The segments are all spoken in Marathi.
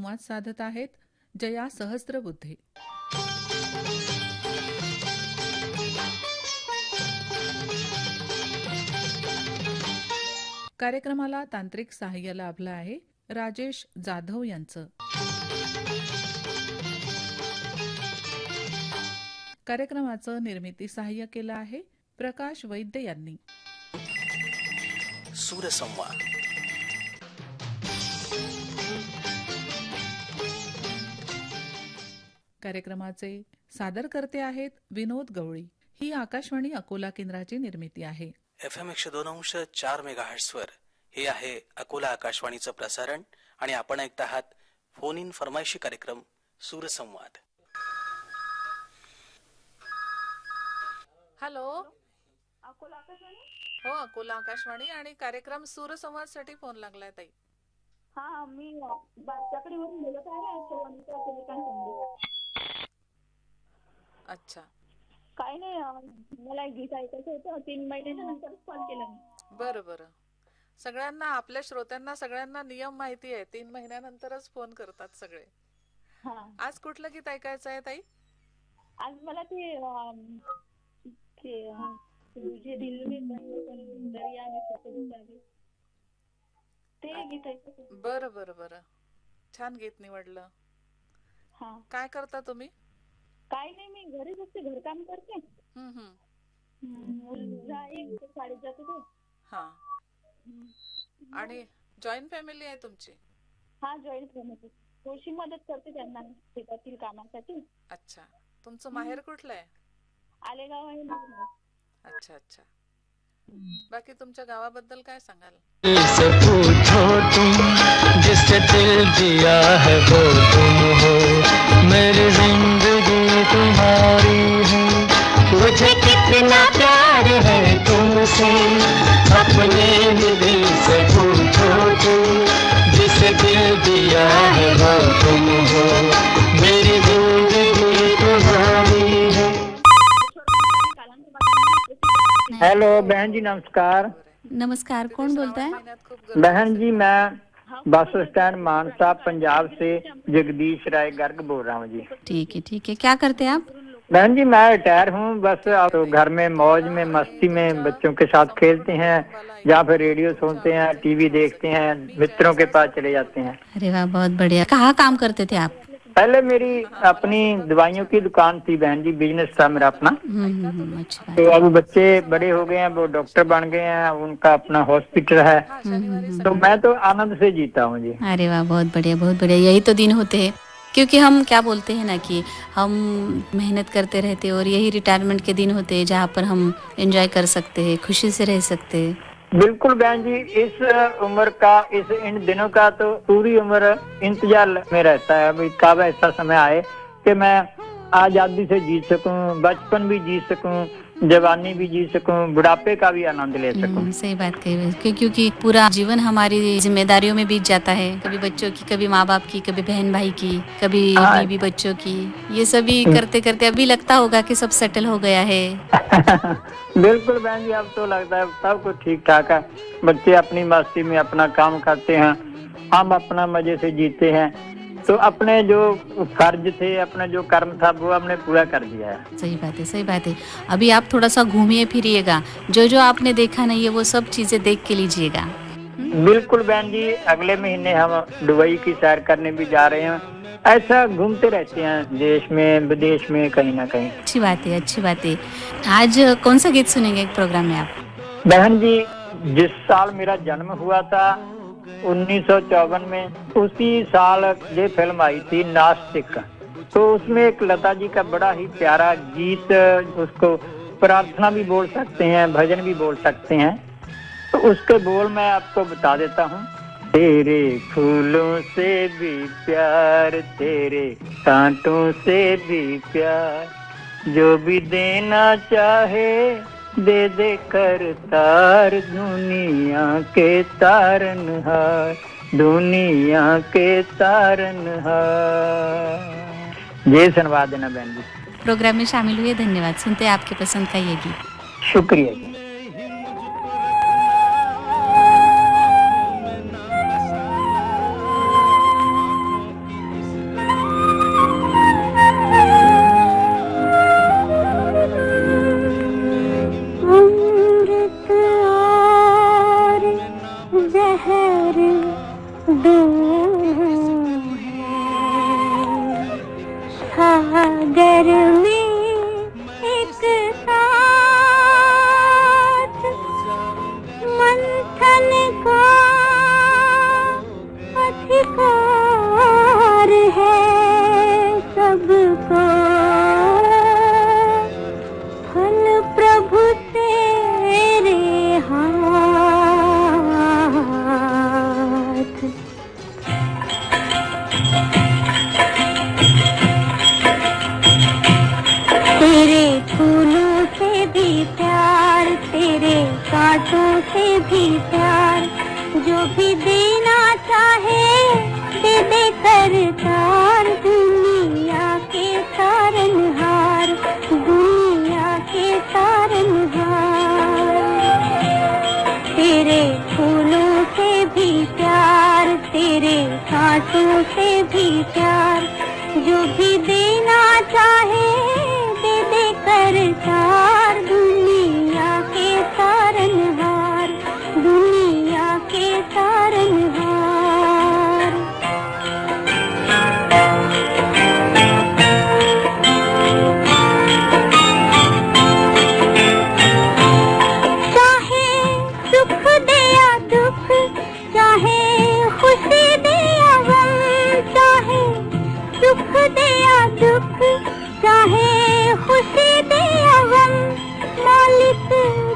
संवाद साधत आहेत जया सहस्त्रबुद्धे. कार्यक्रमाला तांत्रिक सहाय्य लाभलं आहे राजेश जाधव यांचं. कार्यक्रमाचं निर्मिती सहाय्य केलं आहे प्रकाश वैद्य यांनी. सूरसंवाद. कार्यक्रमाचे सादर करते आहेत विनोद गवळी. ही आकाशवाणी अकोला केंद्राची निर्मिती आहे. FM 102.4 मेगाहर्ट्झ वर हे आहे अकोला आकाशवाणीचं प्रसारण आणि आपण ऐकत आहात फोन इन फरमाईशी कार्यक्रम सूरसंवाद. हॅलो, अकोला आकाशवाणी. हो, अकोला आकाशवाणी आणि कार्यक्रम सूरसंवाद साठी फोन लागलाय ताई. हा, मी बाच्याकडीवरून बोलत आहे. अच्छा, काय नाही, मला एक गीत ऐकायचं होतं. 3 महिन्याच्या नंतर कॉल केला मी. बरं बरं. सगळ्यांना, आपल्या श्रोत्यांना सगळ्यांना नियम माहिती आहे, 3 महिन्यानंतरच फोन करतात सगळे. हा, आज कुठलं गीत ऐकायचं आहे ताई? आज मला ते तुझे दिल में दरिया में फंसे ते गीत ऐकायचं. बरं बरं बरं, छान गीत निवडलं. हा, काय करता तुम्ही? काय नाही, मी घरीच असते, घरकाम करते. मुलगा एक शाळेत जातो तो. हा, आणि जॉईंट फॅमिली आहे तुमची? हा, जॉईंट फॅमिली. थोडीशी मदत करते त्यांना शेतातील कामासाठी. अच्छा, तुमचं माहेर कुठलं आहे? आलेगाव आहे ना. अच्छा अच्छा. बाकी तुमच्या गावाबद्दल काय सांगाल? से पूछो तुम, जिससे दिल दिया है वो तुम हो, मेरी जिंदगी तुम्हारी है, मुझे कितना प्यार है तुमसे, अपने ही दिल से पूछो तुम, जिससे दिल दिया है वो तुम हो, मेरी जिंदगी तुम्हारी है. हेलो बहन जी, नमस्कार. नमस्कार, कौन बोलता है? बहन जी, मैं बस स्टैंड मानसा पंजाब से जगदीश राय गर्ग बोल रहा हूँ जी. ठीक है ठीक है. क्या करते हैं आप? बहन जी, मैं रिटायर हूँ. बस तो घर में मौज में मस्ती में बच्चों के साथ खेलते हैं या फिर रेडियो सुनते हैं, टीवी देखते हैं, मित्रों के पास चले जाते हैं. अरे वाह, बहुत बढ़िया. कहाँ काम करते थे आप? पहले मेरी अपनी दवाइयों की दुकान थी बहन जी, बिजनेस था मेरा अपना. अच्छा. तो अब बच्चे बड़े हो गए हैं, वो डॉक्टर बन गए हैं, उनका अपना हॉस्पिटल है, तो मैं तो आनंद से जीता हूँ जी. अरे वाह, बहुत बढ़िया बहुत बढ़िया. यही तो दिन होते हैं, क्योंकि हम क्या बोलते हैं ना कि हम मेहनत करते रहते और यही रिटायरमेंट के दिन होते हैं जहाँ पर हम एंजॉय कर सकते हैं, खुशी से रह सकते हैं. बिल्कुल बहन जी, इस उम्र का, इन दिनों का तो पूरी उम्र इंतजार में रहता है अभी कब ऐसा समय आए कि मैं आजादी से जी सकूं, बचपन भी जी सकूं, जवानी भी जी सकूं, बुढ़ापे का भी आनंद ले सकूं. सही बात कही, क्योंकि पूरा जीवन हमारी जिम्मेदारियों में बीत जाता है. कभी बच्चों की, कभी माँ बाप की, कभी बहन भाई की, कभी बीवी बच्चों की. ये सभी करते करते अभी लगता होगा कि सब सेटल हो गया है. बिल्कुल बहन जी, अब तो लगता है सब कुछ ठीक ठाक है. बच्चे अपनी मस्ती में अपना काम करते हैं, हम अपना मजे से जीते हैं. तो अपने जो फर्ज थे, अपना जो कर्म था, वो हमने पूरा कर दिया है. सही बात है, सही बात है. अभी आप थोड़ा सा घूमिए फिरिएगा, जो जो आपने देखा नहीं है वो सब चीजें देख के लीजिएगा. बिल्कुल बहन जी, अगले महीने हम दुबई की सैर करने भी जा रहे हैं. ऐसा घूमते रहते हैं देश में विदेश में, कहीं ना कहीं. अच्छी बात है, अच्छी बात है. आज कौन सा गीत सुनेंगे प्रोग्राम में आप? बहन जी, जिस साल मेरा जन्म हुआ था 1954 में, उसी साल ये फिल्म आई थी नास्तिक. तो उसमें एक लता जी का बड़ा ही प्यारा गीत, उसको प्रार्थना भी बोल सकते हैं, भजन भी बोल सकते हैं. तो उसके बोल मैं आपको बता देता हूँ. तेरे फूलों से भी प्यार, तेरे कांटों से भी प्यार, जो भी देना चाहे दे दे कर तार, दुनिया के तारनहार, दुनिया के तारनहार. ये सुनवा देना बहन जी. प्रोग्राम में शामिल हुए, धन्यवाद. सुनते हैं आपके पसंद का ये गीत. शुक्रिया जी. तेरे फूलों से भी प्यार, तेरे कांटों से भी प्यार, जो भी देना चाहे दे दे करतार। दुनिया के तारनहार, दुनिया के तारनहार। तेरे फूलों से भी प्यार, तेरे कांटों से भी प्यार, जो भी देना चाहे दे दे करतार। दुनिया के तारनहार, दुनिया के तारनहार। चाहे सुख दे या दुख, चाहे खुशी दे या गम, चाहे सुख दे या दुख, चाहे खुशी दे या गम, मालिक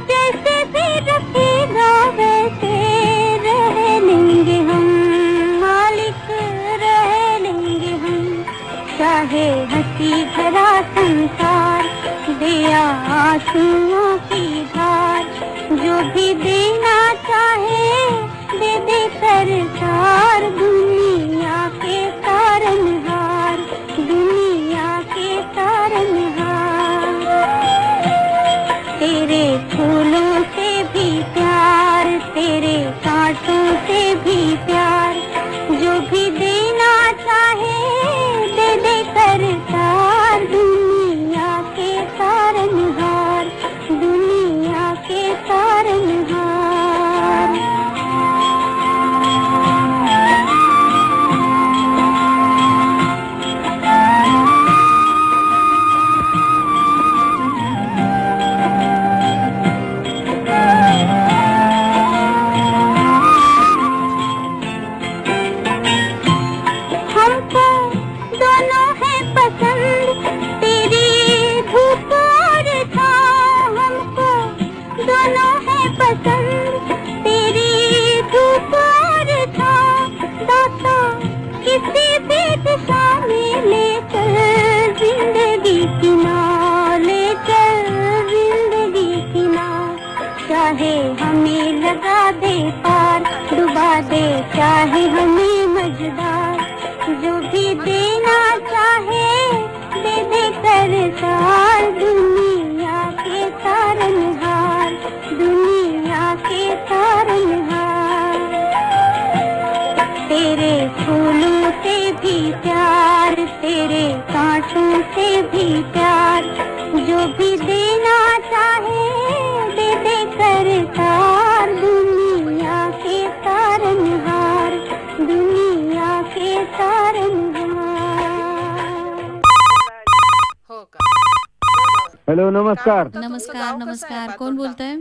जैसे भी रखेगा वैसे रह लेंगे हम, मालिक रह लेंगे हम। चाहे हंसी भरा संसार दे या आंसुओं की धार, जो भी देना चाहे दे दे करतार। दुनिया के तारनहार, दुनिया के तारनहार। तेरे फूलों से भी प्यार, तेरे कांटों से भी प्यार, जो भी देना चाहे दे दे करतार। दुनिया के तारनहार, दुनिया के तारनहार। हमको दोनों है पसंद, तेरी धूप और छाँव। हमको दोनों है पसंद, तेरी धूप और छाँव। दाता किसी भी दिशा में ले चल जिंदगी की नाव, ले चल जिंदगी की नाव। चाहे हमें लगा दे पार, डुबा दे चाहे हमें मझधार, जो भी देना चाहे दे दे करतार। दुनिया के तारनहार, दुनिया के तारनहार। तेरे फूलों से भी प्यार, तेरे कांटों से भी प्यार, जो भी देना चाहे दे दे करतार। दुनिया के तारनहार, दुनिया के तारनहार। हो का? हॅलो, नमस्कार. नमस्कार नमस्कार, कोण बोलताय?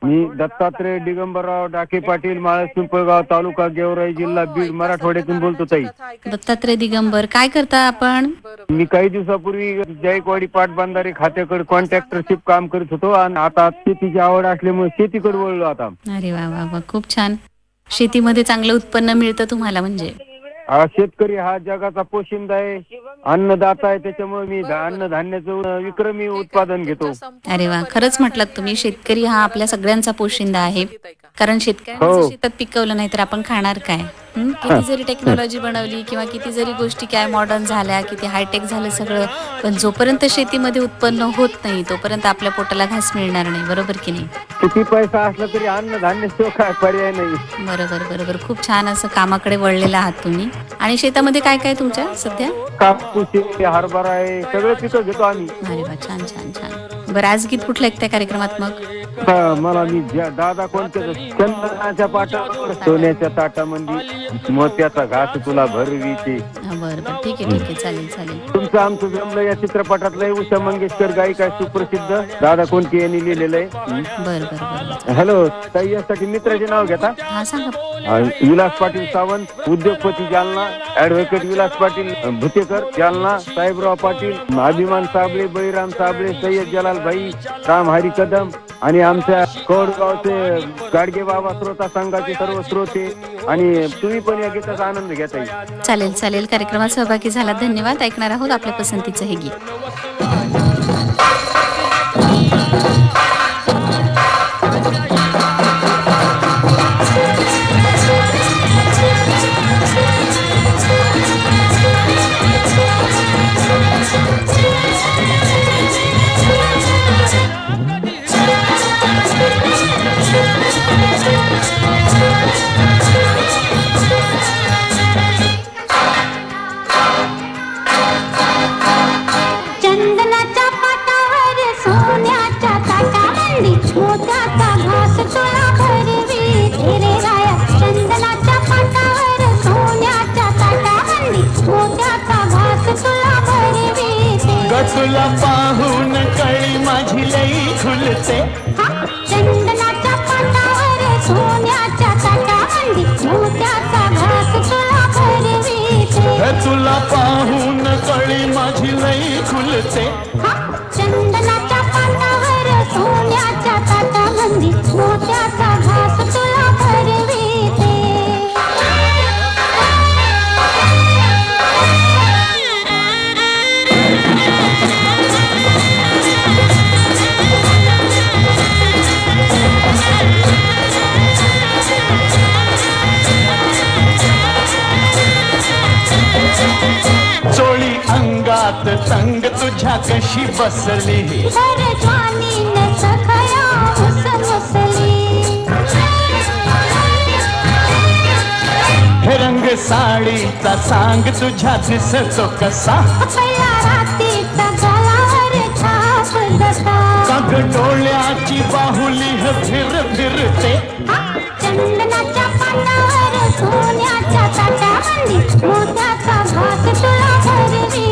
मी दत्तात्रय दिगंबरराव डाके पाटील, माळस पिंपळगाव, तालुका गेवराई, जिल्हा बीड, मराठवाड्यातून बोलतो ताई. दत्तात्रय दिगंबर, काय करता आपण? मी काही दिवसापूर्वी जायकवाडी पाटबंधारे खात्याकडे कॉन्ट्रॅक्टरशिप काम करत होतो आणि आता शेतीची आवड असल्यामुळे शेतीकडे वळलो आता. अरे वा वा वा, खूप छान. शेतीमध्ये चांगलं उत्पन्न मिळतं तुम्हाला म्हणजे? हा, शेतकरी हा जगाचा पोशिंदा आहे, अन्नदाता आहे, त्याच्यामुळे मी अन्नधान्याचं विक्रमी उत्पादन घेतो. अरे वा, खरंच म्हटलात तुम्ही. शेतकरी हा आपल्या सगळ्यांचा पोशिंदा आहे, कारण शेतकऱ्यांनी शेतात पिकवलं नाही तर आपण खाणार काय? किती जरी टेक्नॉलॉजी बनवली किंवा किती जरी गोष्टी काय मॉडर्न झाल्या, किती हायटेक झालं सगळं, पण जोपर्यंत शेतीमध्ये उत्पन्न होत नाही तोपर्यंत आपल्या पोटाला घास मिळणार नाही, बरोबर की नाही? किती पैसा असला तरी अन्नधान्याशिवाय काय पर्याय नाही. बरोबर बरोबर, खूप छान असं कामाकडे वळलेला आहात तुम्ही. आणि शेतामध्ये काय काय तुमच्या सध्या? कापूस आहे, हरभरा आहे, सगळे पिकं घेतो आम्ही. अरे वा, छान छान छान. बरं, आज गीत कुठलं ऐकताय कार्यक्रमात मग? मला मी दादा कोणत्या चंदनाच्या पाटावर सोन्याच्या ताटामध्ये मोत्याचा घास तुला भरवीचे. बरं बरं, ठीक आहे ठीक आहे, चालेल चालेल. तुमचं आमचं जमलं या चित्रपटातलं उषा मंगेशकर गायिका सुप्रसिद्ध दादा कोणती यांनी लिहिलेलं आहे. बरं बरं बरं. हॅलो ताई, यासाठी मित्राचे नाव घेता? हा, सांगा. विलास पाटील सावंत, उद्योगपती जालना, ऍडव्होकेट विलास पाटील भुतेकर जालना, साहेबराव पाटील, अभिमान साबळे, बळीराम साबळे, सय्यद जलाल भाई, राम हरी कदम, आणि आमच्या कोडगावचे गाडगे बाबा श्रोता संघाचे सर्व श्रोते आणि तुम्ही पण या गीताचा आनंद घेता येईल. चालेल चालेल. कार्यक्रमात सहभागी झाला धन्यवाद. ऐकणार आहोत आपल्या पसंतीचं हे गीत. चंदनाच्या पाटावर सोन्याच्या ताटावंडी मोत्याचा घास तुला भरवी रे राया. चंदनाच्या पाटावर सोन्याच्या ताटावंडी मोत्याचा घास तुला भरवी तुला पाहून कळी माझी लई खुलते. चंदनाच्या पाटावर सोन्याच्या ताटावंडी मोत्याचा घास तुला भरवी तुला पाहून कळी माझी लई खुलते. चंदनाच्या पाटावर सोन्याच्या ताटावंडी मोत्याचा घास तुला भरवी चोळी अंगात तंग तुझ्या कशी बसली. परजवानीनं सखया उसली हे रंग साडीचा सांग तुझ्या दिसतो कसा. पहिल्या रात्रीचा गळावर छाप जसा काग डोळ्याची बाहुली फिर फिरते. चंदनाच्या पाटावर सोन्याच्या ताटावंडी मोत्याचा घास तुला भरवी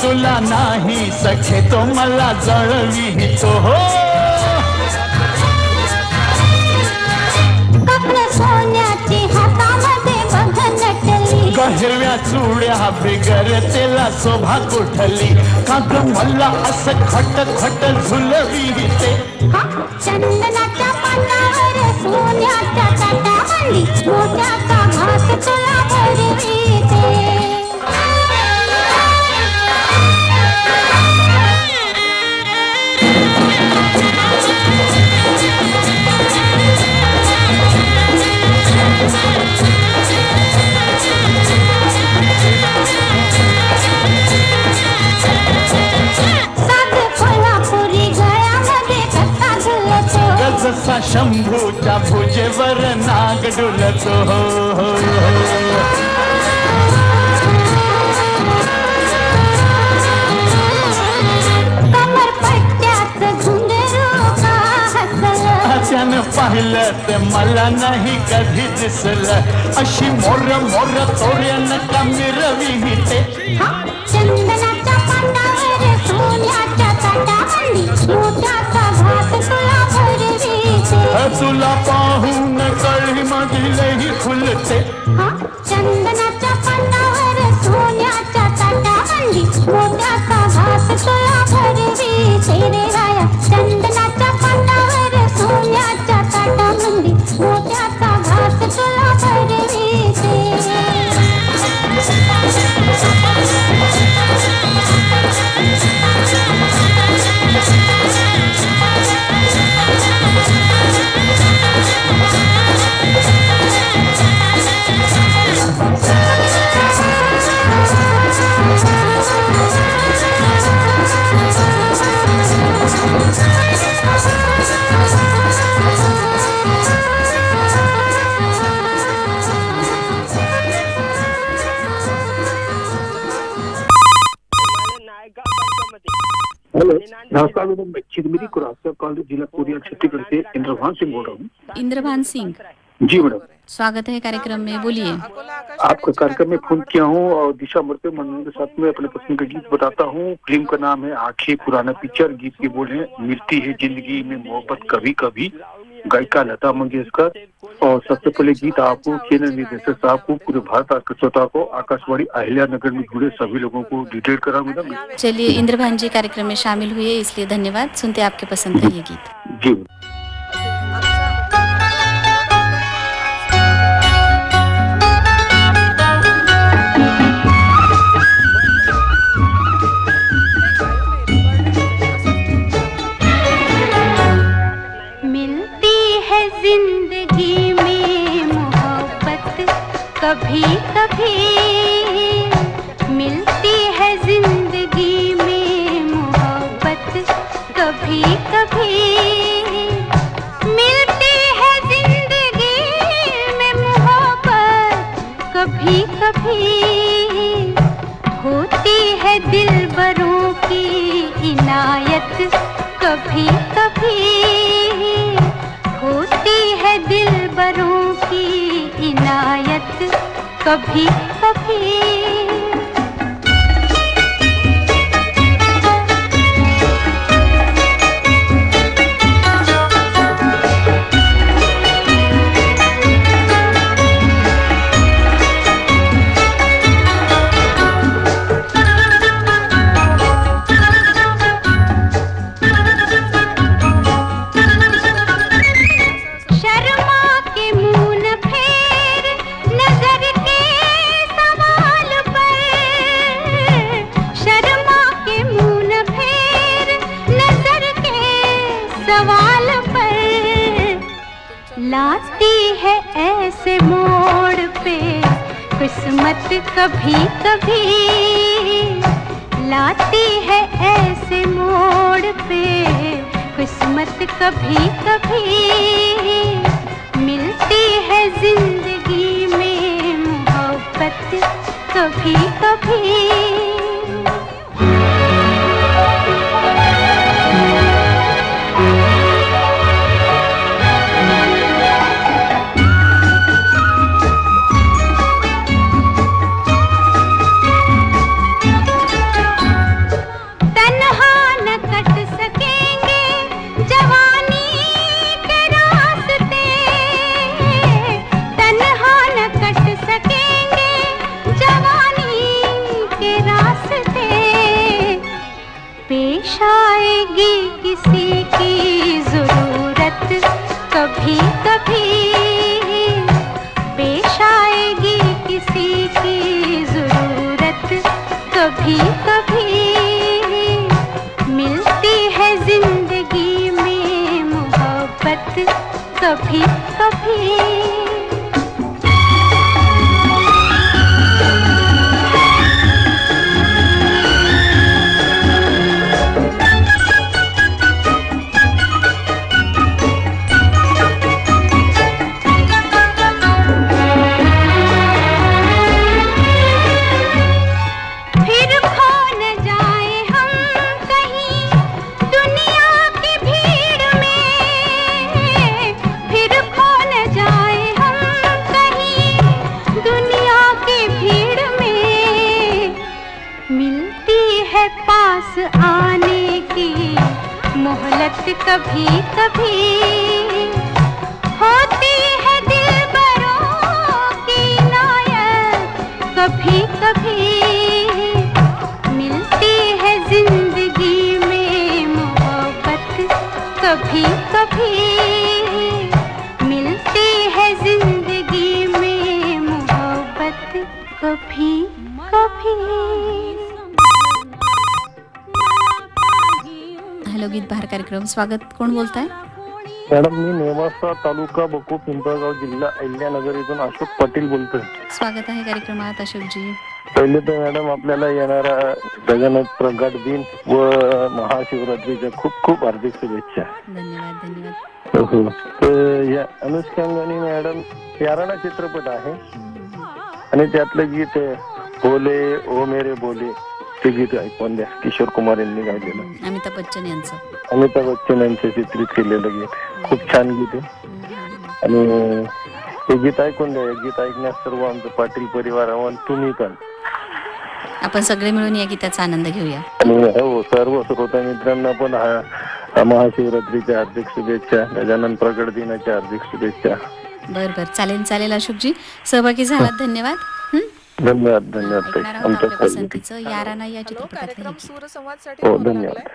तुला नाही सखे तो मला जळवितो. हो कपडे सोन्याची हातामध्ये बघनटली हिरव्या चुड्या बिगर तेला शोभा कुठली. काग मला असं खट खट झुलविते. चंदनाच्या पाटावर सोन्याच्या ताटावंडी मोत्याचा घास तुला भरवी जसा शंभूच्या भुजेवर नाग डुलतो. हो कमर पट्ट्यात घुंगरू का हसलं. त्यानं पाहिलं ते मला नाही कधी दिसलं. अशी मोर मोर तोऱ्यानं का मिरविते. चंदनाच्या पाटावर सोन्याच्या ताटावंडी मोत्याचा घास तुला भरवी तुला पाहून कळी माझी लई खुलते. चंदनाच्या पाटावर सोन्याच्या ताटावंडी मोत्याचा घास तुला भरवी रे राया. चंदनाच्या पाटावर सोन्याच्या ताटावंडी मोत्याचा घास तुला भरवी हेलो नमस्कार मैडम, मैं चिरमिरी कुरासा कॉलेज जिला पूर्णिया छत्तीसगढ़ से इंद्रभान सिंह बोल रहा हूँ. इंद्रभान सिंग जी मैडम, स्वागत है कार्यक्रम में, बोलिए। आपका कार्यक्रम में फोन किया हूँ और दिशा मरते मनोरंजन के साथ में अपने पसंद का गीत बताता हूँ। फिल्म का नाम है आंखें, पुराना पिक्चर। गीत के बोल है मिलती है जिंदगी में मोहब्बत कभी कभी, गायिका लता मंगेशकर। और सबसे पहले गीत आपको, चैनल निर्देशक साहब को, पूरे भारत के श्रोता को, आकाशवाणी अहिल्या नगर में जुड़े सभी लोगों को डिटेल करा मैडम। चलिए, इंद्रभान जी कार्यक्रम में शामिल हुए, इसलिए धन्यवाद। सुनते आपके पसंद का ये गीत। जी जिंदगी में मोहब्बत कभी कभी मिलती है, जिंदगी में मोहब्बत कभी कभी मिलती है, जिंदगी में मोहब्बत कभी कभी होती है, दिलबरों की इनायत कभी कभी होती है, दिलबरों की इनायत कभी कभी। लाती है ऐसे मोड़ पे किस्मत कभी कभी, लाती है ऐसे मोड़ पे किस्मत कभी कभी मिलती है, जिंदगी में मोहब्बत कभी कभी। आएगी किसी की जरूरत कभी कभी, पेश आएगी किसी की जरूरत कभी कभी मिलती है, जिंदगी में मोहब्बत कभी कभी। पास आने की मोहलत कभी कभी होती है, दिलबरों की इनायत कभी कभी मिलती है, जिंदगी में मोहब्बत कभी कभी मिलती है, जिंदगी में मोहब्बत कभी कभी। हॅलो गीत बहार कार्यक्रम, स्वागत. कोण बोलताय? मॅडम, मी नेवासा तालुका बको पिंपळगाव जिल्हा अहिल्यानगर इथून अशोक पाटील बोलतोय. स्वागत आहे कार्यक्रमात अशोक जी. पहिले तर मॅडम आपल्याला येणारा जगन्नाथ प्रगट दिन व महाशिवरात्रीच्या खूप खूप हार्दिक शुभेच्छा. धन्यवाद धन्यवाद. हो, तर या अनुष्ठांगाने मॅडम याराना चित्रपट आहे आणि त्यातलं गीत बोले ओ मेरे बोले, ते गीत ऐकून द्या. किशोर कुमार यांनी गायलेलं, अमिताभ बच्चन यांचं. अमिताभ बच्चन यांचं चित्रित केलेलं गीत खूप छान गीत आहे आणि हे गीत ऐकून द्या. हे गीत ऐकण्यास सर्व आमचं पाटील परिवार आणि तुम्ही पण. आपण सगळे मिळून या गीताचा आनंद घेऊया. आणि हो सर्व श्रोता मित्रांना पण महाशिवरात्रीच्या हार्दिक शुभेच्छा, गजानन प्रकट दिनाच्या हार्दिक शुभेच्छा. बर चालेल अशोकजी, सहभागी झालात. धन्यवाद. धन्यवाद धन्यवाद ताई. ऐकणार आहोत आपल्या पसंतीचं याराना या हॅलो, चित्रपटातलं कार्यक्रम गीत. सूरसंवादसाठी हो फोन धन्यवाद.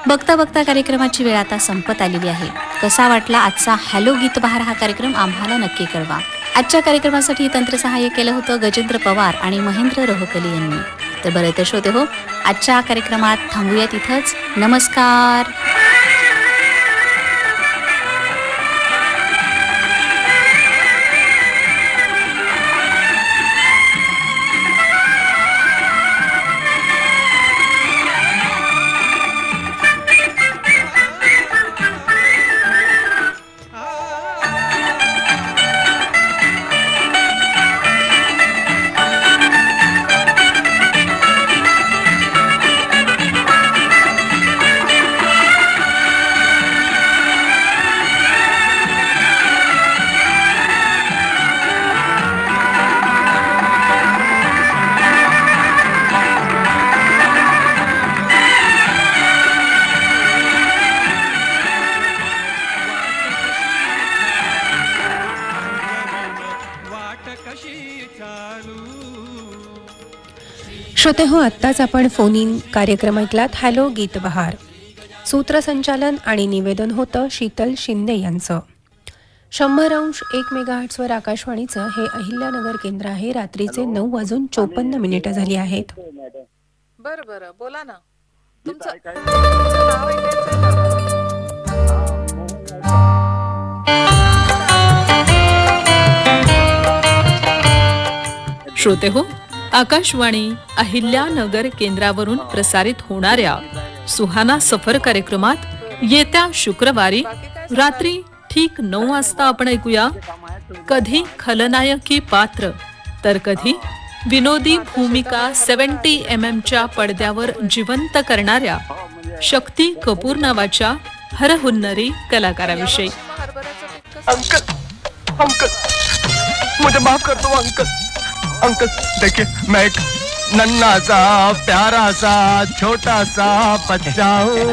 बघता बघता कार्यक्रमाची वेळ आता संपत आलेली आहे. कसा वाटला आजचा हॅलो गीत बहार हा कार्यक्रम आम्हाला नक्की कळवा. आजच्या कार्यक्रमासाठी तंत्रसहाय्य केलं होतं गजेंद्र पवार आणि महेंद्र रोहकली यांनी. तर बरं तर श्रोते हो, आजच्या कार्यक्रमात थांबूया तिथंच. नमस्कार. श्रोते हो, आत्ताच आपण फोन इन कार्यक्रम ऐकलात हॅलो गीत बहार. सूत्रसंचालन आणि निवेदन होतं शीतल शिंदे यांचं. 100.1 मेगाहर्ट्झवर आकाशवाणीचं हे अहिल्यानगर केंद्र आहे. रात्रीचे 9:54 झाली आहेत. बरं बोला ना. तुमचं ऐकायला तुमचं नाव ऐकायचंय मला. श्रोते हो, आकाशवाणी अहिल्यानगर केंद्रावरून प्रसारित होणाऱ्या सुहाना सफर कार्यक्रमात येत्या शुक्रवारी रात्री ठीक 9 वाजता आपण ऐकूया कधी खलनायकी पात्र तर कधी विनोदी भूमिका 70 mm च्या पडद्यावर जिवंत करणाऱ्या शक्ती कपूर नावाच्या हरहुन्नरी कलाकाराविषयी. अंकल अंकल मुझे माफ कर दो अंकल. अंकल देखिए मैं एक नन्हा सा प्यारा सा छोटा सा बच्चा हूँ.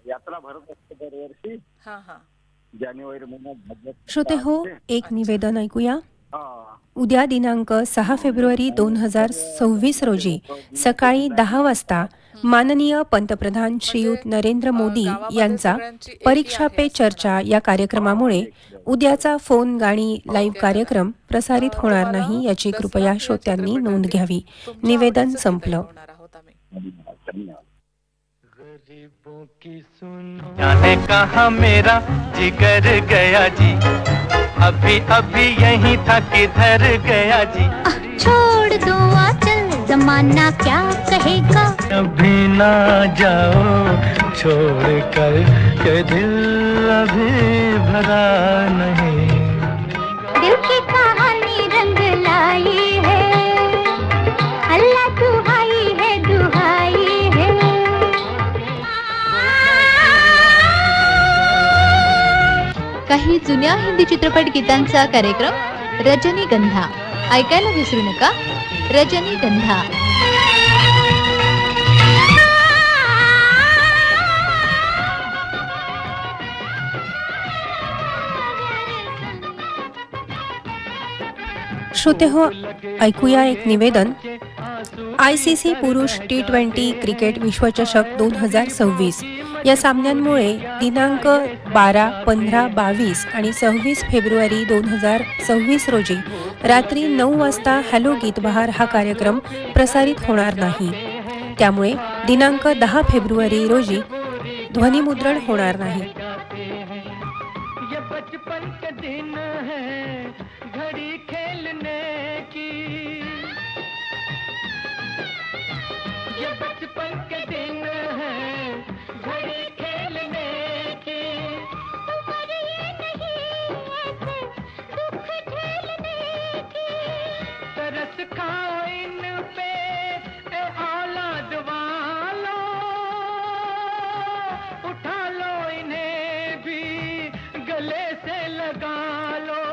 यात्रा भरत असते दरवर्षी जानेवारी महिन्यात. श्रोते हो, एक निवेदन ऐकूया. उद्या दिनांक 6 फेब्रुवारी 2026 रोजी सकाळी 10 वाजता माननीय पंतप्रधान श्रीयुत नरेंद्र मोदी यांचा परीक्षा पे चर्चा या कार्यक्रमामुळे उद्याचा फोन गाणी लाईव्ह कार्यक्रम प्रसारित होणार नाही याची कृपया श्रोत्यांनी नोंद घ्यावी. निवेदन संपलं. जाने कहाँ मेरा जिगर गया जी, अभी अभी यहीं था किधर गया जी. छोड़ दो आंचल, जमाना क्या कहेगा. अभी ना जाओ छोड़ कर के दिल अभी भरा नहीं. दिल की कहानी रंग लाई है, अल्लाह दुहाई है दुहाई है. काही जुन्या हिंदी चित्रपट गीतांचा कार्यक्रम रजनीगंधा ऐकायला विसरू नका. रजनीगंधा. श्रोते हो, ऐकूया एक निवेदन. ICC पुरुष T20 क्रिकेट विश्वचषक 2026 या सामन्यांमुळे दिनांक 12, 15, 22 आणि 26 फेब्रुवारी 2026 रोजी रात्री 9 वाजता हॅलो गीतबहार हा कार्यक्रम प्रसारित होणार नाही. त्यामुळे दिनांक 10 फेब्रुवारी रोजी ध्वनिमुद्रण होणार नाही. घड़ी खेलने की, ये बचपन के दिन है घड़ी खेलने की. उम्र ये नहीं ऐसे दुख झेलने की. तरस खाओ इन पे ए औलाद वालो, उठा लो इन्हें भी गले से लगा लो.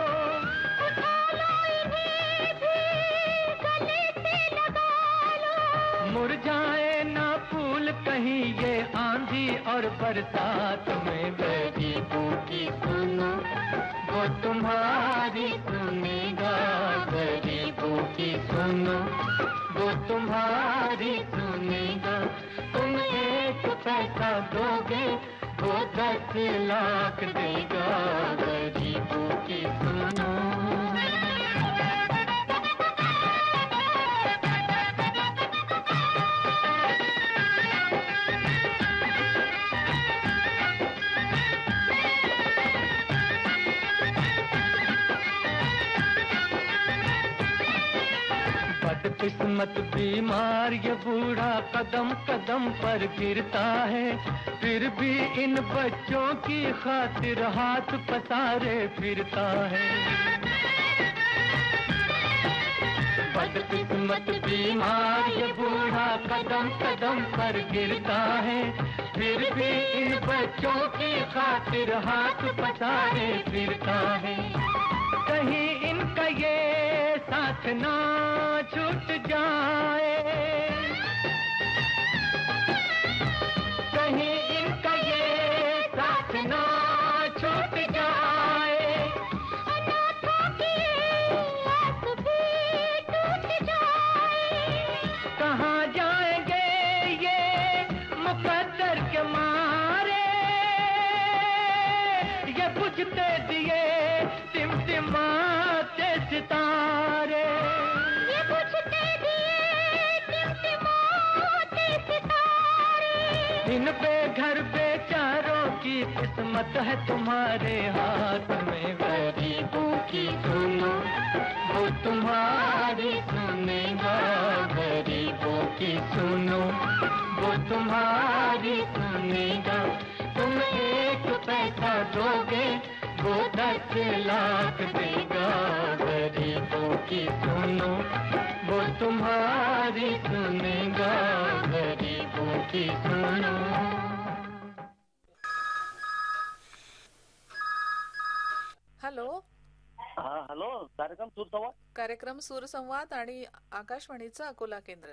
मुरझाए ना फूल कहीं ये आंधी और बरसात में. गरीबों की सुनो वो तुम्हारी सुनेगा. गरीबों की सुनो वो तुम्हारी सुनेगा. तुम 1 पैसा दोगे वो 10 लाख देगा. गरीबों की सुनो. किस्मत बीमार ये बूढ़ा कदम कदम पर गिरता है, फिर भी इन बच्चों की खातिर हाथ पसारे फिरता है. बदकिस्मत बीमार ये बूढ़ा कदम कदम पर गिरता है, फिर भी इन बच्चों की खातिर हाथ पसारे फिरता है. कहीं इनका ये साथ ना छूट जाए, कहीं इनका ये साथ ना छूट जाए. अनाथों की आस भी टूट जाए. कहाँ जाएंगे ये मुकद्दर के मारे, ये बुझते दिए टिमटिमाते सितारे. ये बुझते दिए टिमटिमाते सितारे. इन बेघर बेचारों की किस्मत है तुम्हारे हाथ में, गरीबों की सुनो वो तुम्हारी सुनेगा, गरीबों की सुनो वो तुम्हारी सुनेगा। तुम एक पैसा दोगे वो 10 लाख देगा, गरीबों की सुनो वो तुम्हारी सुनेगा, गरीबों की सुनो। हॅलो, हा हॅलो, कार्यक्रम सुरसंवाद. कार्यक्रम सूरसंवाद आणि आकाशवाणीचं अकोला केंद्र.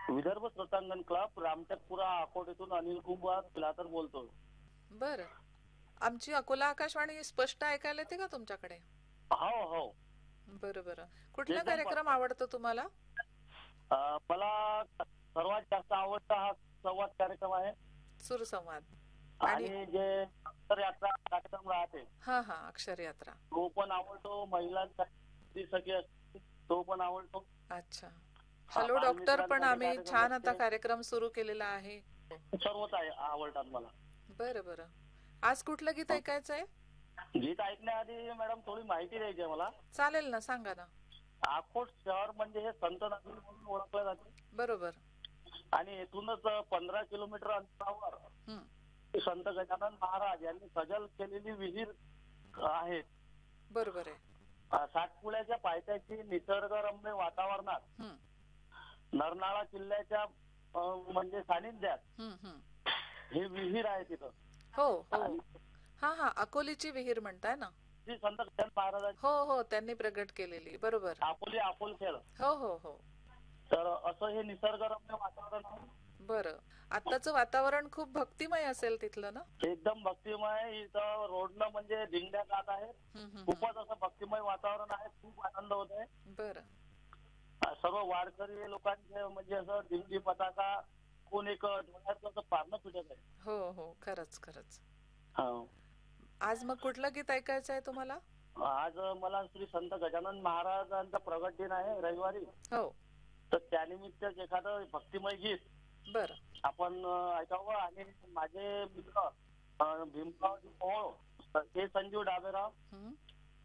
विदर्भ श्रोतांगण क्लब, रामटेकपुरा, अकोट अनिल कुमार पिलातर बोलतो. बर, आमची अकोला आकाशवाणी स्पष्ट ऐकायला येते का तुमच्याकडे? हो हो. बरं, कुठला कार्यक्रम आवडतो तुम्हाला? मला सर्वात जास्त आवडता हा संवाद कार्यक्रम आहे, सूरसंवाद. आणि जे अक्षर यात्रा कार्यक्रम राहते, हा अक्षर यात्रा, तो पण आवडतो. महिलांसाठी सखी असते, तो पण आवडतो. अच्छा. हॅलो डॉक्टर पण आम्ही छान आता कार्यक्रम सुरू केलेला आहे. सर्वच आवडतात मला. बरं, आज कुठलं गीत ऐकायचंय? गीत ऐकण्याआधी मॅडम थोडी माहिती द्यायची आहे मला. चालेल ना, सांगा ना. अकोट शहर म्हणजे हे संत नगरी म्हणून ओळखलं जाते. बरोबर. आणि येथूनच 15 किलोमीटर अंतरावर संत गजानन महाराज यांनी सजल केलेली विहीर आहे. बरोबर आहे. सातपुड्याच्या पायथ्याशी निसर्गरम्य वातावरणात नरनाळा किल्ल्याच्या म्हणजे सानिध्यात ही विहीर आहे तिथं. हो. हा अकोलीची विहीर म्हणताय ना? श्री संत गजानन महाराज. हो, त्यांनी प्रगट केलेली. बरोबर. अकोलखेड. हो. तर असं हे निसर्गरम्य वातावरण आहे. बरं, आताचं वातावरण खूप भक्तिमय असेल तिथलं ना? एकदम भक्तिमय. इथं रोडनं म्हणजे दिंड्या जात आहेत. खूपच असं भक्तिमय वातावरण आहे. खूप आनंद होत आहे. बरं. सर्व वारकरी लोकांचे म्हणजे असं दिंडी पताका कोण एक डोळ्यात असं पारणं सुटत आहे. हो, खरंच. आज मग कुठलं गीत ऐकायचं आहे तुम्हाला? आज मला श्री संत गजानन महाराजांचा प्रगट दिन आहे रविवारी. हो. तर त्यानिमित्त एखादं भक्तिमय गीत बरं आपण ऐकावं. आणि माझे मित्र भीमरावजी मोहोळ, हे संजीव डाबेराव,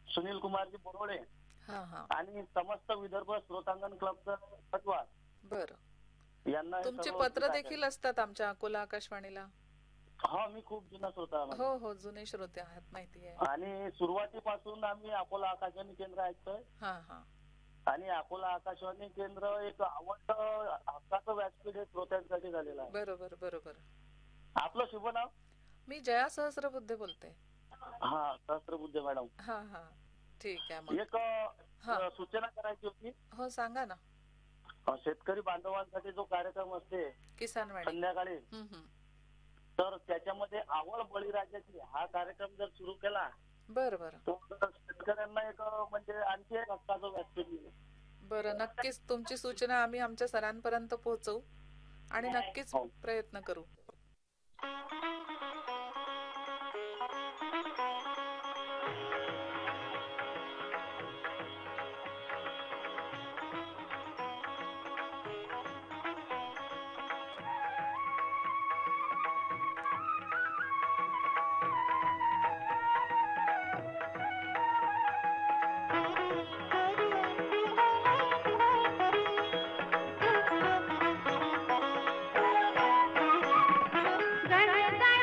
सुनील कुमारजी बोरोडे आणि समस्त विदर्भ श्रोतांगण क्लबचा तत्वात. बरं. यांना तुमचे पत्र देखील असतात आमच्या अकोला आकाशवाणीला? हा, मी खूप जुना श्रोता. हो, जुने श्रोते आहात, माहिती आहे. आणि सुरुवातीपासून आम्ही अकोला आकाशवाणी केंद्र ऐकतोय. आणि अकोला आकाशवाणी केंद्र एक आवडतं हक्काचं व्यासपीठ हे श्रोत्यांसाठी झालेलं आहे. बरोबर. आपलं शुभ नाव? मी जया सहस्रबुद्धे बोलते. हा, सहस्रबुद्धे मॅडम. हा, ठीक आहे. मग एक सूचना करायची होती. हो, सांगा ना. शेतकरी बांधवांसाठी जो कार्यक्रम असते किसान संध्याकाळी, तर त्याच्यामध्ये आवड बळीराजाची हा कार्यक्रम जर सुरू केला, बरं, तर शेतकऱ्यांना एक म्हणजे आणखी एक हक्काचं व्यासपीठ मिळेल. बरं, नक्कीच तुमची सूचना आम्ही आमच्या सरांपर्यंत पोहोचवू आणि नक्कीच प्रयत्न करू. गण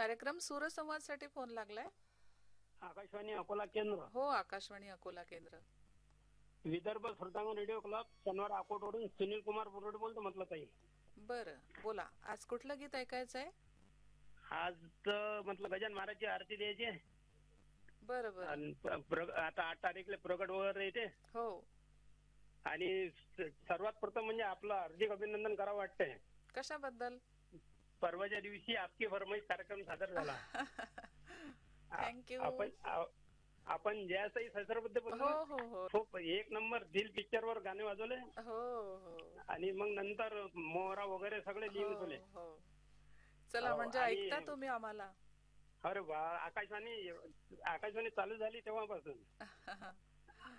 कार्यक्रम सूरसंवाद साठी फोन लागलाय. आकाशवाणी अकोला केंद्र. हो, आकाशवाणी अकोला केंद्र. विदर्भ श्रोतांगण रेडिओ क्लब शनिवार अकोटवरून सुनील कुमार बोरोडे बोलतो म्हटलं ताई. बरं, बोला. आज कुठलं गीत ऐकायचं आहे? आज तर म्हटलं गजानन महाराजची आरती द्यायची आहे. बरं बरं. आणि आता 8 तारीखला प्रगट वगैरे येते. हो. आणि सर्वात प्रथम म्हणजे आपलं हार्दिक अभिनंदन करावं वाटतंय. कशाबद्दल? परवाच्या दिवशी आपकी फरमाईश कार्यक्रम सादर झाला. थँक्यू. आपण जयासाई सहस्रबद्ध हो हो हो खूप एक नंबर दिल पिक्चर वर गाणे वाजवले. हो हो. आणि मग नंतर मोहरा वगैरे सगळे लिहून ठेवले. हो. चला, म्हणजे ऐकता तुम्ही आम्हाला. अरे वा, आकाशवाणी चालू झाली तेव्हापासून.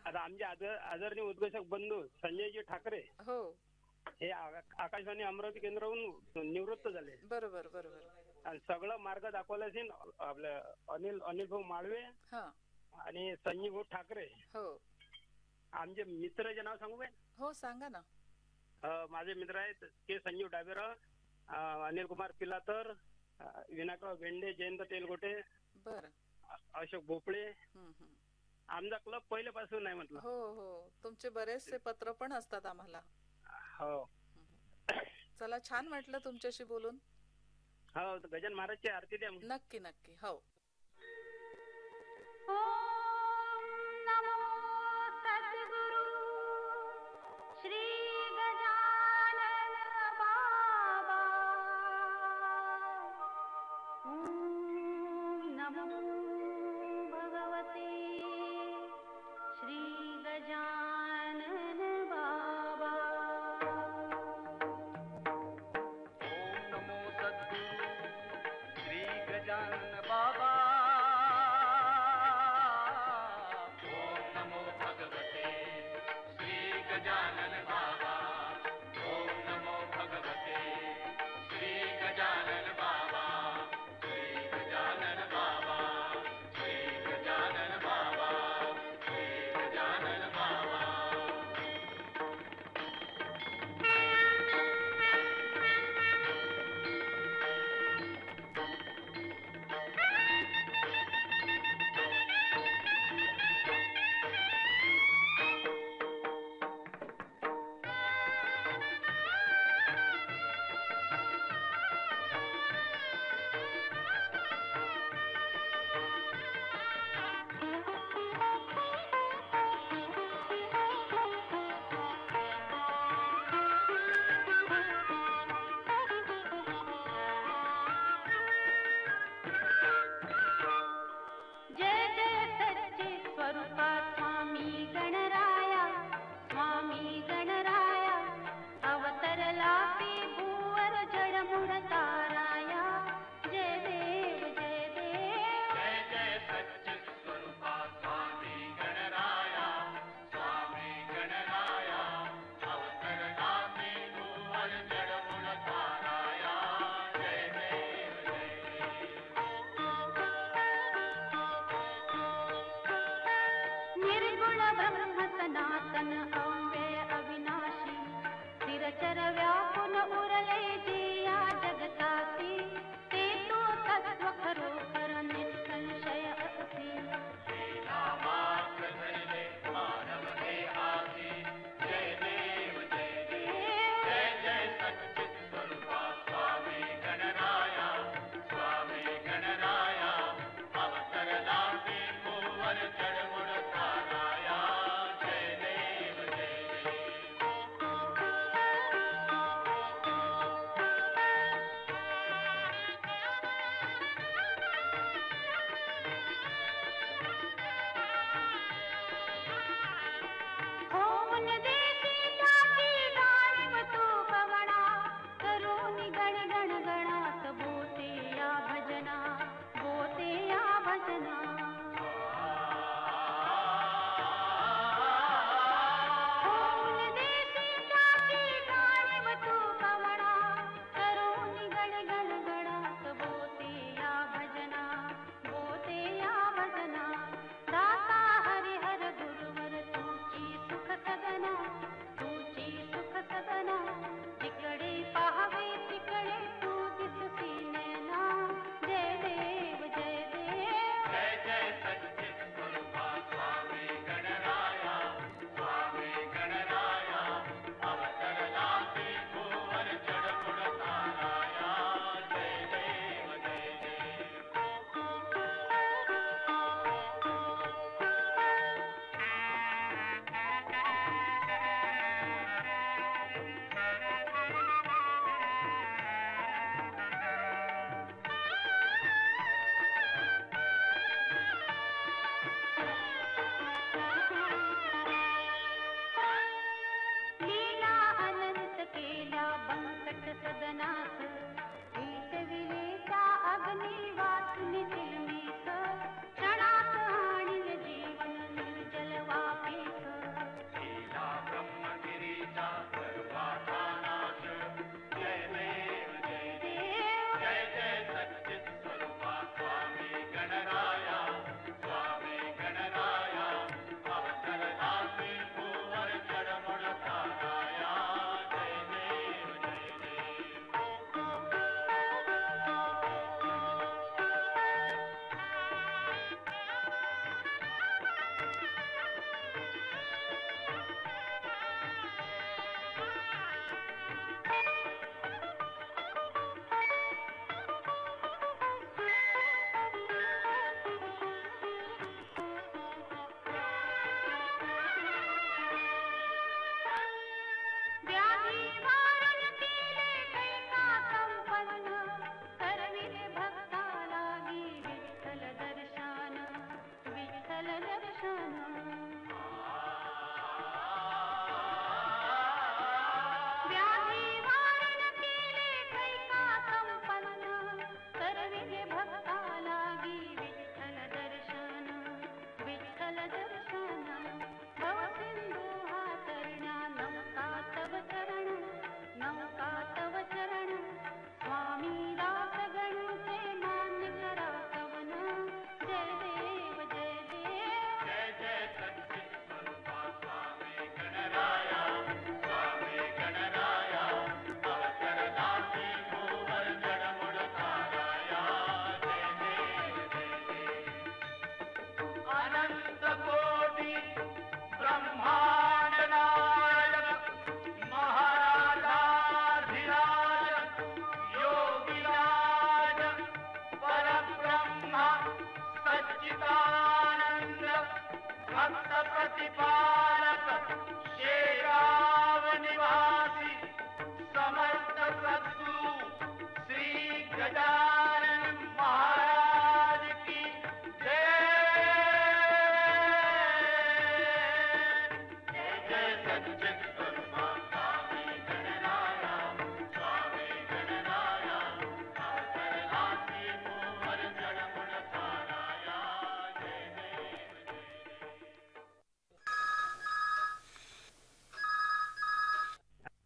आता आमचे आदरणीय उद्घोषक बंधू संजयजी ठाकरे हो हे आकाशवाणी अमरावती केंद्रावरून निवृत्त झाले. बरोबर बरोबर. आणि सगळं मार्ग दाखवला असेल आपल्या अनिल भाऊ माळवे आणि संजीव भाऊ ठाकरे. हो. आमचे मित्राचे नाव सांगू काय? हो, सांगा ना. माझे मित्र आहेत के संजीव डाबेराव, अनिल कुमार पिलातर, विनायकराव भेंडे, जयंत तेलगोटे, बरं, अशोक भोपळे. आमचा क्लब पहिल्यापासून आहे म्हटलं. हो हो. तुमचे बरेचसे पत्र पण असतात आम्हाला. हो. चला, छान वाटलं तुमच्याशी बोलून. हो, गजानन महाराजची आरती द्या. नक्की नक्की. हो. नमो सद्गुरु श्री गजानन बाबा. नमो भगवते श्री गजानन बाबा. नमो सद्गुरु श्री गजानन बाबा.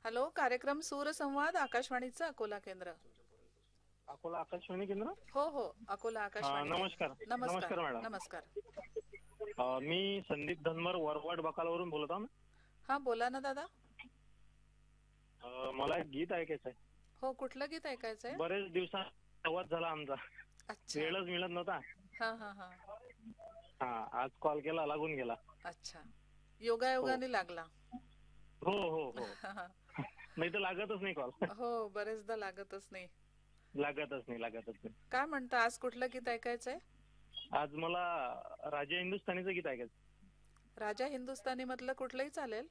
हॅलो, कार्यक्रम सूरसंवाद आकाशवाणीचं अकोला केंद्र. अकोला आकाशवाणी केंद्र. हो हो, अकोला आकाशवाणी. नमस्कार. नमस्कार मॅडम. नमस्कार. मी संदीप धनवर वरवाड बकालवरून बोलत आहे. हा, बोला ना दादा. मला एक गीत ऐकायचं आहे. हो, कुठलं गीत ऐकायचंय? बरेच दिवसात संवाद झाला आमचा, वेळच मिळत नव्हता. हा हा हा हा, आज कॉल केला, लागून गेला. अच्छा, योगायोगाने लागला. हो हो हो. नाही तर लागतच नाही कॉल. हो, बरेचदा लागतच नाही. लागतच नाही. काय म्हणता, आज कुठलं गीत ऐकायचंय? आज मला राजा हिंदुस्थानीचं गीत ऐकायचं. राजा हिंदुस्थानी मधलं कुठलंही चालेल.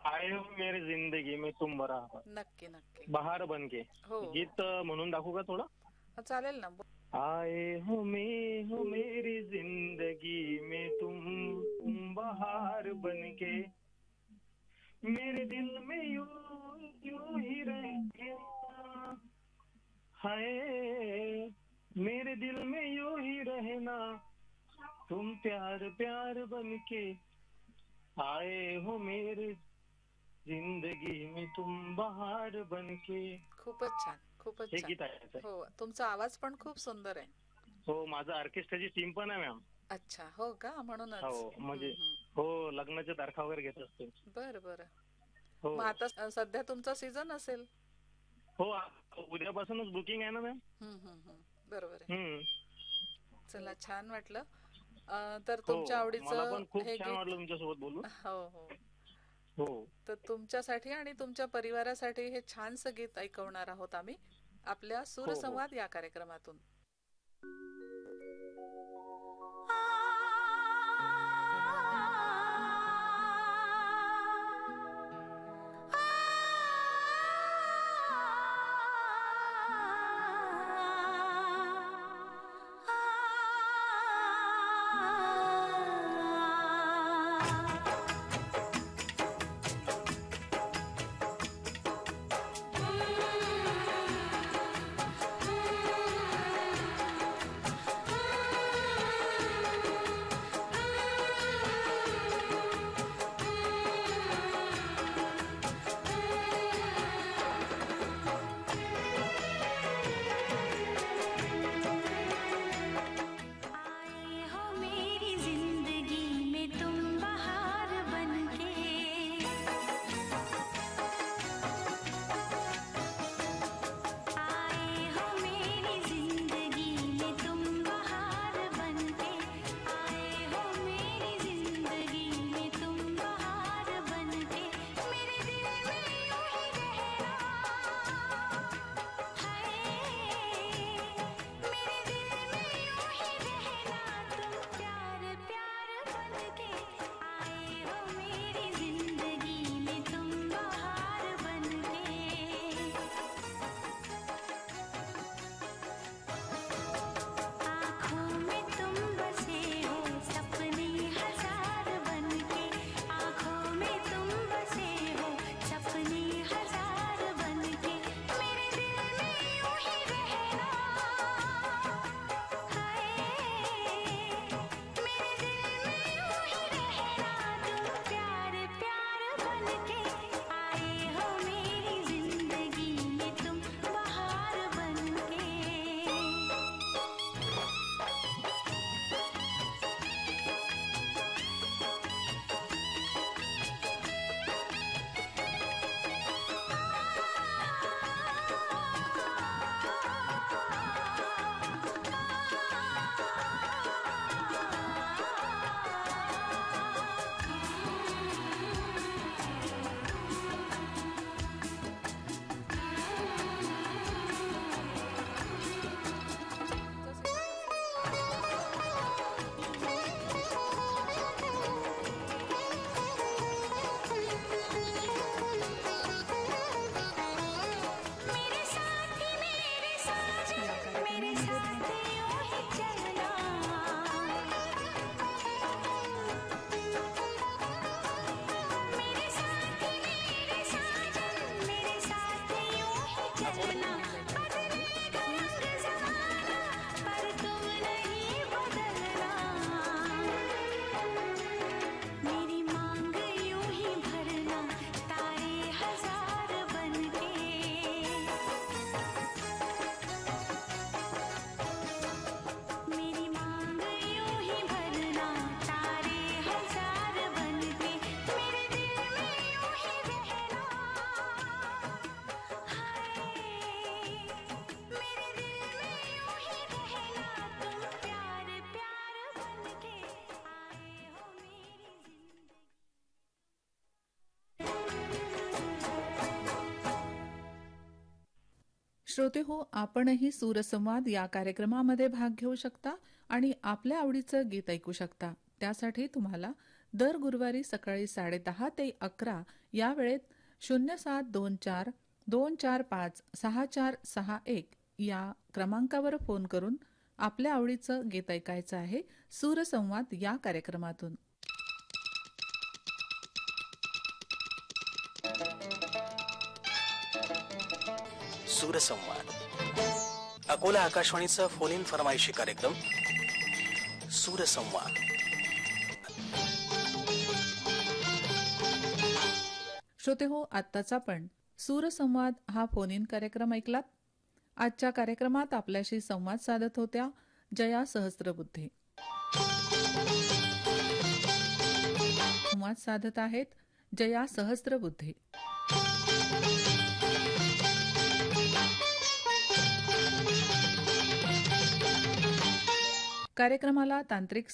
आए हो मेरी जिंदगी में तुम बरा नक्की नक्की. बहार बनके. हो, गीत म्हणून दाखवू का थोडं? चालेल ना. आए हो मेरी जिंदगी में तुम बहार बनके, मेरे दिल में यूं ही रहना, हाय मेरे दिल में यूं ही रहना, तुम प्यार प्यार बनके, आए हो मेरी जिंदगी में तुम बहार बनके. खूपच छान, खूपच हे छान. गीत आहे. हो, तुमचा आवाज पण खूप सुंदर आहे. हो, माझं ऑर्केस्ट्राची टीम पण आहे मॅम. अच्छा, हो का, म्हणूनच. हो, म्हणजे हो, लग्नाच्या तारखा वगैरे घेत असते. बर बर. हो. मग आता सध्या तुमचा सीझन असेल. हो, उद्यापासूनच बुकिंग आहे ना मॅम. बरोबर आहे. चला, छान वाटलं. तर तुमच्या आवडीचं मला पण खूप हे छान वाटलं तुमच्यासोबत बोलून. हो हो हो. तर तुमच्यासाठी आणि तुमच्या परिवारासाठी हे छानसं गीत ऐकवणार आहोत आम्ही आपल्या सूरसंवाद या कार्यक्रमातून. श्रोते हो, आपणही सूरसंवाद या कार्यक्रमामध्ये भाग घेऊ शकता आणि आपल्या आवडीचं गीत ऐकू शकता. त्यासाठी तुम्हाला दर गुरुवारी सकाळी 10:30 ते 11 या वेळेत 0724 245 6461 या क्रमांकावर फोन करून आपल्या आवडीचं गीत ऐकायचं आहे सूरसंवाद या कार्यक्रमातून. सूरसंवाद अकोला आकाशवाणीचा फोन इन फरमाईशी कार्यक्रम सूरसंवाद. श्रोते हो, आत्ताच आपण सूरसंवाद हा फोन इन कार्यक्रम ऐकलात. आजच्या कार्यक्रमात आपल्याशी संवाद साधत होत्या जया सहस्त्रबुद्धे. संवाद साधत आहेत जया सहस्त्रबुद्धे. कार्यक्रमाला तांत्रिक